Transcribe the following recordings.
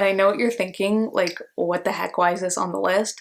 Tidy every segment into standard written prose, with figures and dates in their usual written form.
And I know what you're thinking, like, what the heck, why is this on the list?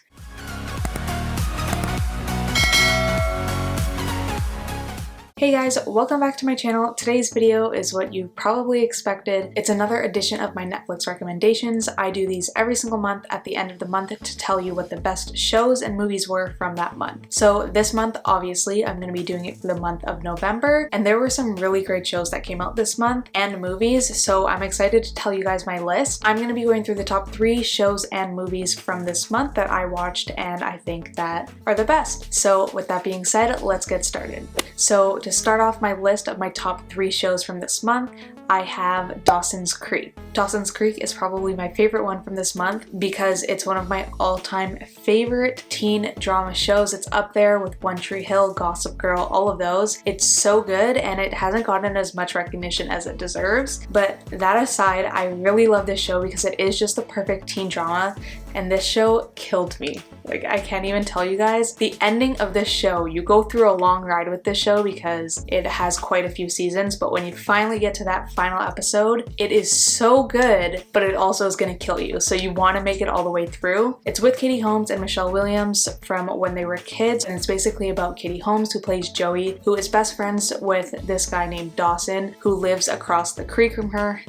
Hey guys, welcome back to my channel. Today's video is what you probably expected. It's another edition of my Netflix recommendations. I do these every single month at the end of the month to tell you what the best shows and movies were from that month. So this month, obviously, I'm going to be doing it for the month of November, and there were some really great shows that came out this month and movies, so I'm excited to tell you guys my list. I'm going to be going through the top 3 shows and movies from this month that I watched and I think that are the best. So with that being said, let's get started. So to start off my list of my top 3 shows from this month, I have Dawsons Creek. Dawsons Creek is probably my favorite one from this month because it's one of my all-time favorite teen drama shows. It's up there with One Tree Hill, Gossip Girl, all of those. It's so good and it hasn't gotten as much recognition as it deserves. But that aside, I really love this show because it is just the perfect teen drama, and this show killed me. Like, I can't even tell you guys. The ending of this show, you go through a long ride with this show because it has quite a few seasons, but when you finally get to that final episode, it is so good, but it also is gonna kill you. So you wanna make it all the way through. It's with Katie Holmes and Michelle Williams from when they were kids, and it's basically about Katie Holmes, who plays Joey, who is best friends with this guy named Dawson, who lives across the creek from her.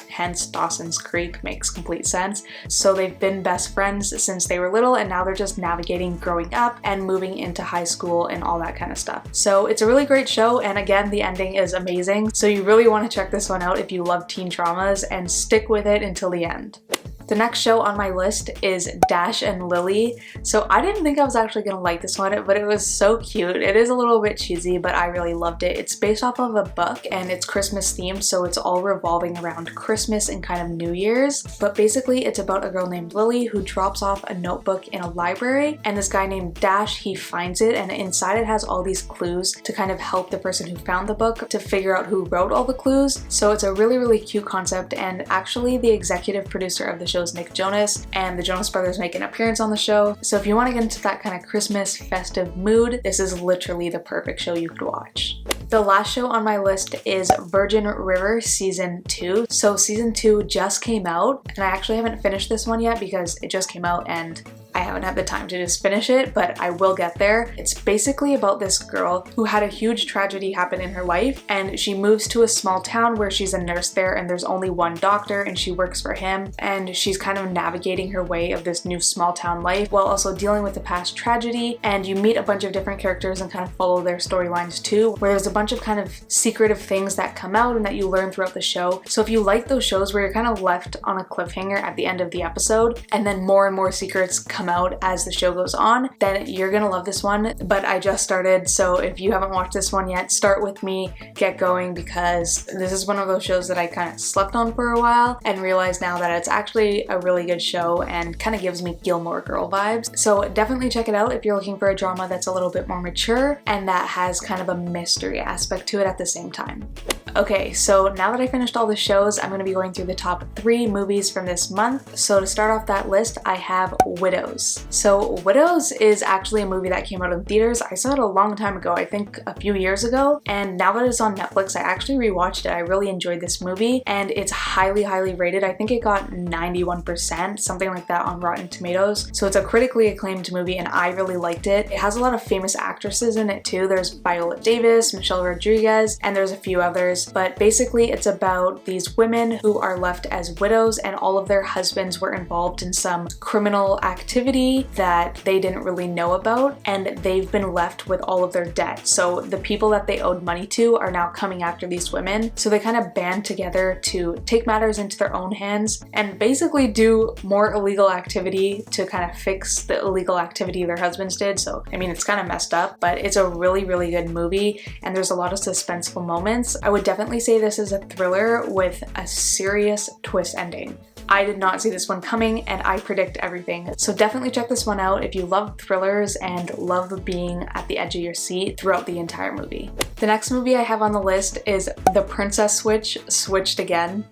Hence Dawsons Creek makes complete sense. So they've been best friends since they were little, and now they're just navigating growing up and moving into high school and all that kind of stuff. So it's a really great show, and again, the ending is amazing. So you really want to check this one out if you love teen dramas and stick with it until the end. The next show on my list is Dash and Lily. So I didn't think I was actually gonna like this one, but it was so cute. It is a little bit cheesy, but I really loved it. It's based off of a book and it's Christmas themed, so it's all revolving around Christmas and kind of New Year's. But basically it's about a girl named Lily who drops off a notebook in a library, and this guy named Dash, he finds it, and inside it has all these clues to kind of help the person who found the book to figure out who wrote all the clues. So it's a really, really cute concept, and actually the executive producer of the show is Nick Jonas, and the Jonas Brothers make an appearance on the show. So if you want to get into that kind of Christmas festive mood, this is literally the perfect show you could watch. The last show on my list is Virgin River Season 2. So Season 2 just came out, and I actually haven't finished this one yet because it just came out and I haven't had the time to just finish it, but I will get there. It's basically about this girl who had a huge tragedy happen in her life, and she moves to a small town where she's a nurse there, and there's only one doctor and she works for him, and she's kind of navigating her way of this new small town life while also dealing with the past tragedy. And you meet a bunch of different characters and kind of follow their storylines too, where there's a bunch of kind of secretive things that come out and that you learn throughout the show. So if you like those shows where you're kind of left on a cliffhanger at the end of the episode and then more and more secrets come out as the show goes on, then you're gonna love this one. But I just started, so if you haven't watched this one yet, start with me, get going, because this is one of those shows that I kind of slept on for a while and realized now that it's actually a really good show and kind of gives me Gilmore Girl vibes. So definitely check it out if you're looking for a drama that's a little bit more mature and that has kind of a mystery aspect to it at the same time. Okay, so now that I finished all the shows, I'm going to be going through the top 3 movies from this month. So to start off that list, I have Widows. So Widows is actually a movie that came out in theaters. I saw it a long time ago, I think a few years ago, and now that it's on Netflix, I actually rewatched it. I really enjoyed this movie, and it's highly, highly rated. I think it got 91%, something like that, on Rotten Tomatoes. So it's a critically acclaimed movie, and I really liked it. It has a lot of famous actresses in it too. There's Viola Davis, Michelle Rodriguez, and there's a few others. But basically it's about these women who are left as widows, and all of their husbands were involved in some criminal activity that they didn't really know about, and they've been left with all of their debt. So the people that they owed money to are now coming after these women. So they kind of band together to take matters into their own hands and basically do more illegal activity to kind of fix the illegal activity their husbands did. So I mean, it's kind of messed up, but it's a really, really good movie, and there's a lot of suspenseful moments. I would definitely say this is a thriller with a serious twist ending. I did not see this one coming, and I predict everything. So definitely check this one out if you love thrillers and love being at the edge of your seat throughout the entire movie. The next movie I have on the list is The Princess Switch, Switched Again.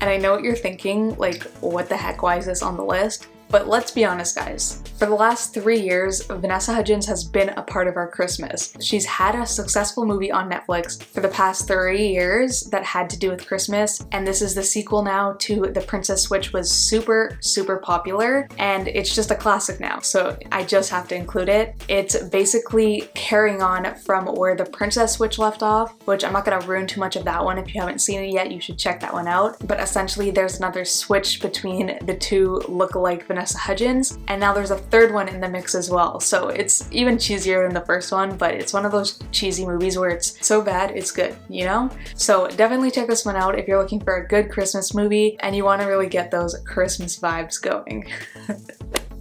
And I know what you're thinking, like, what the heck, why is this on the list? But let's be honest, guys. For the last 3 years, Vanessa Hudgens has been a part of our Christmas. She's had a successful movie on Netflix for the past 3 years that had to do with Christmas, and this is the sequel now to The Princess, which was super, super popular, and it's just a classic now, so I just have to include it. It's basically carrying on from where The Princess Switch left off, which I'm not gonna ruin too much of that one. If you haven't seen it yet, you should check that one out. But essentially, there's another switch between the two look-alike Vanessa Hudgens, and now there's a third one in the mix as well. So it's even cheesier than the first one, but it's one of those cheesy movies where it's so bad it's good, you know? So definitely check this one out if you're looking for a good Christmas movie and you want to really get those Christmas vibes going.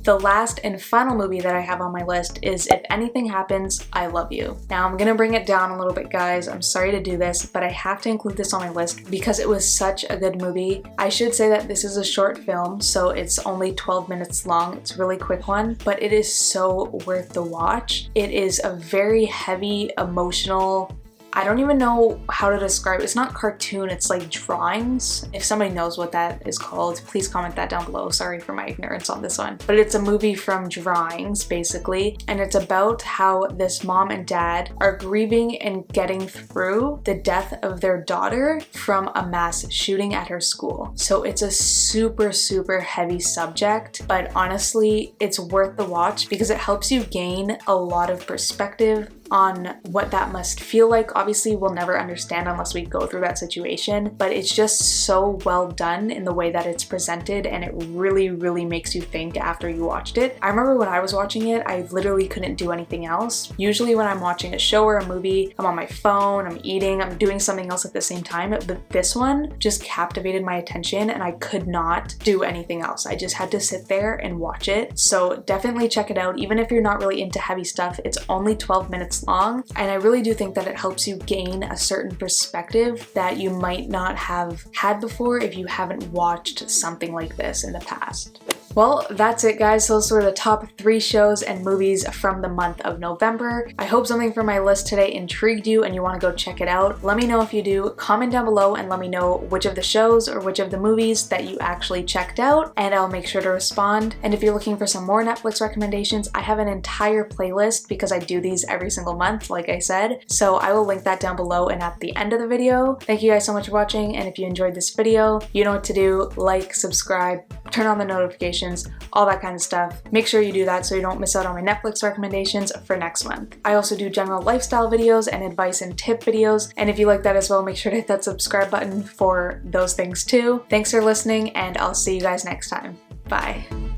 The last and final movie that I have on my list is If Anything Happens, I Love You. Now I'm gonna bring it down a little bit, guys. I'm sorry to do this, but I have to include this on my list because it was such a good movie. I should say that this is a short film, so it's only 12 minutes long. It's a really quick one, but it is so worth the watch. It is a very heavy, emotional, I don't even know how to describe it. It's not cartoon, it's like drawings. If somebody knows what that is called, please comment that down below. Sorry for my ignorance on this one. But it's a movie from drawings, basically, and it's about how this mom and dad are grieving and getting through the death of their daughter from a mass shooting at her school. So it's a super, super heavy subject, but honestly, it's worth the watch because it helps you gain a lot of perspective on what that must feel like. Obviously, we'll never understand unless we go through that situation, but it's just so well done in the way that it's presented, and it really, really makes you think after you watched it. I remember when I was watching it, I literally couldn't do anything else. Usually when I'm watching a show or a movie, I'm on my phone, I'm eating, I'm doing something else at the same time, but this one just captivated my attention and I could not do anything else. I just had to sit there and watch it. So definitely check it out. Even if you're not really into heavy stuff, it's only 12 minutes long, and I really do think that it helps you gain a certain perspective that you might not have had before if you haven't watched something like this in the past. Well, that's it, guys. Those were the top 3 shows and movies from the month of November. I hope something from my list today intrigued you and you want to go check it out. Let me know if you do. Comment down below and let me know which of the shows or which of the movies that you actually checked out, and I'll make sure to respond. And if you're looking for some more Netflix recommendations, I have an entire playlist because I do these every single month, like I said. So I will link that down below and at the end of the video. Thank you guys so much for watching, and if you enjoyed this video, you know what to do. Like, subscribe, turn on the notifications, all that kind of stuff. Make sure you do that so you don't miss out on my Netflix recommendations for next month. I also do general lifestyle videos and advice and tip videos, and if you like that as well, make sure to hit that subscribe button for those things too. Thanks for listening, and I'll see you guys next time. Bye.